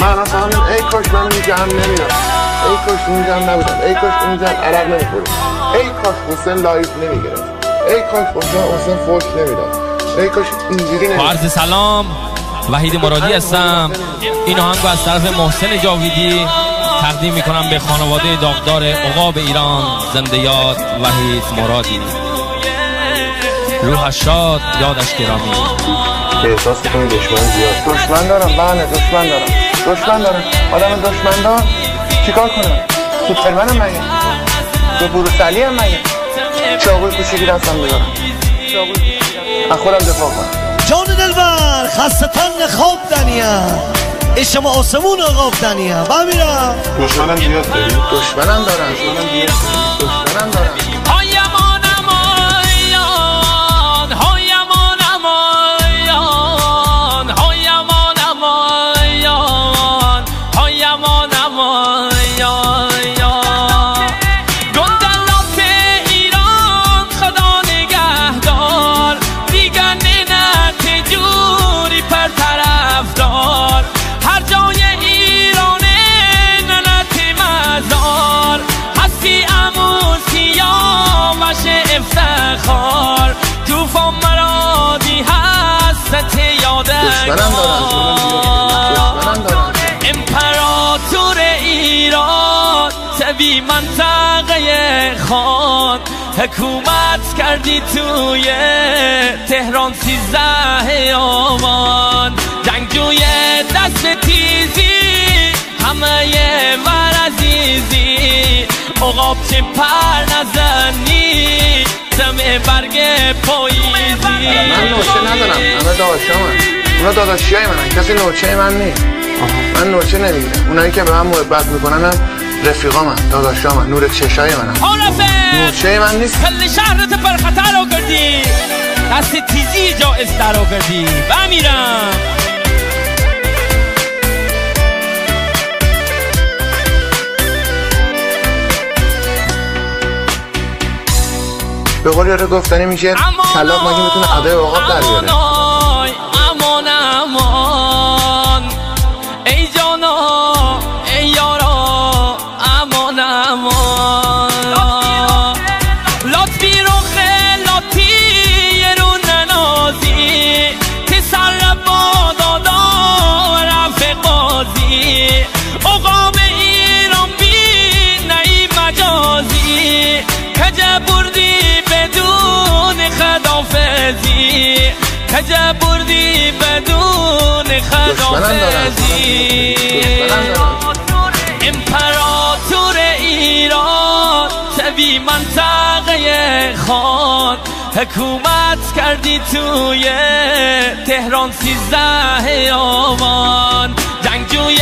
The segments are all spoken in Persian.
من اصلا ای کاش من اینجا هم نمیرم، ای کاش اینجا هم نبودم، ای کاش اینجا هم عرق نمیخوریم، ای کاش حسین لایف نمیگرفت، ای کاش حسین فوش نمیداد، ای کاش اینجوری نمیداد. عرض سلام، وحید مرادی هستم. این آهنگو از طرف محسن جاویدی تقدیم میکنم به خانواده داغدار عقاب ایران. زنده یاد وحید مرادی، روحش شاد، یادش گرامی. احساس کنی دشمن زیاد. دشمن دارم، بله دشمن دارم. آدم دشمن دار چیکار کنم؟ سوپرمنم مگه؟ تو بروسلی هم مگه؟ چاقوی کوچیکی دستم میدارم، از خودم دفاع کنم. جان دلبر خستتن خواب دنیا، شما آسمون عقاب دنیا. بمیرم دشمنم زیاد داری؟ دشمنم دارم. توفان مرادی هست دشمنم دارم. امپراتور ایران تبی منطقه خان، حکومت کردی توی تهران 13 آبان. جنگجوی دست تیزی همه ور عزیزی، عقاب چه پر نزنی دم برگ پاییزی. من نوچه ندارم، همه داداشامن، اونا داداشیای منن، کسی نوچه من نیست. من نوچه نمیگیرم، اونایی که به من محبت میکنن هم رفیقامن، داداشامن، نور چشای منن. نوچه من نیست. کل شهرت پر خطر رو کردی، دست تیزی جایز در رو کردی. بمیرم به قول یاره گفتنی میشه طلاق مگه میتونه ادای عقاب در بیاره. امان امان ای جانا ای یارا، امان امان لطفی رو خلاتی رو ننازی، تسر بادادا و رفع قاضی. عقاب ایران بی نهی مجازی، کجا بردی بدون خدافزی، کجا بردی بدون خدافزی. امپراتور ایران تبی منطقه خان، حکومت کردی توی تهران 13 آبان. جنگجوی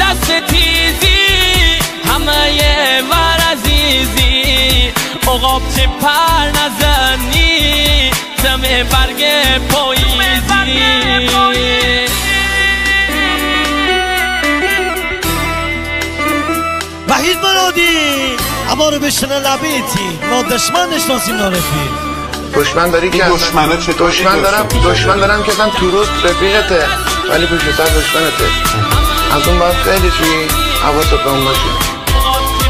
دست تیزی همه ور عزیزی، عقاب چه پر نزنی دم برگ پاییزی. وحید مرادی اما رو بشنه لبیتی، ما دشمن نشناسیم نارفی. دشمن داری که دشمن دارم که اصلا تو روز رفیقته ولی پشت سر دشمنته. از اون باید خیلی توی حواست به اون باشه.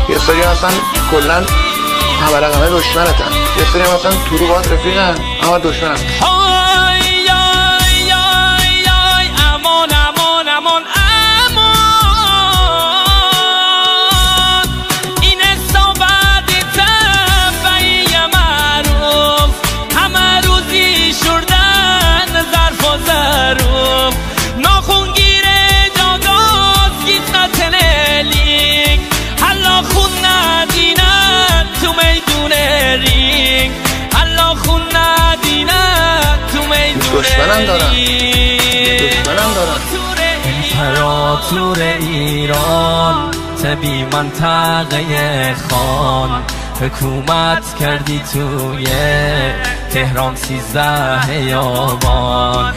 یه سری اصلا کلن همه رقمه دشمنتن، یه سری هم اصلا تو رو باید رفیقن اما دشمنن. دشمنم دارم. امپراتور ایران تبی منطقه خان، حکومت کردی توی تهران 13 آبان.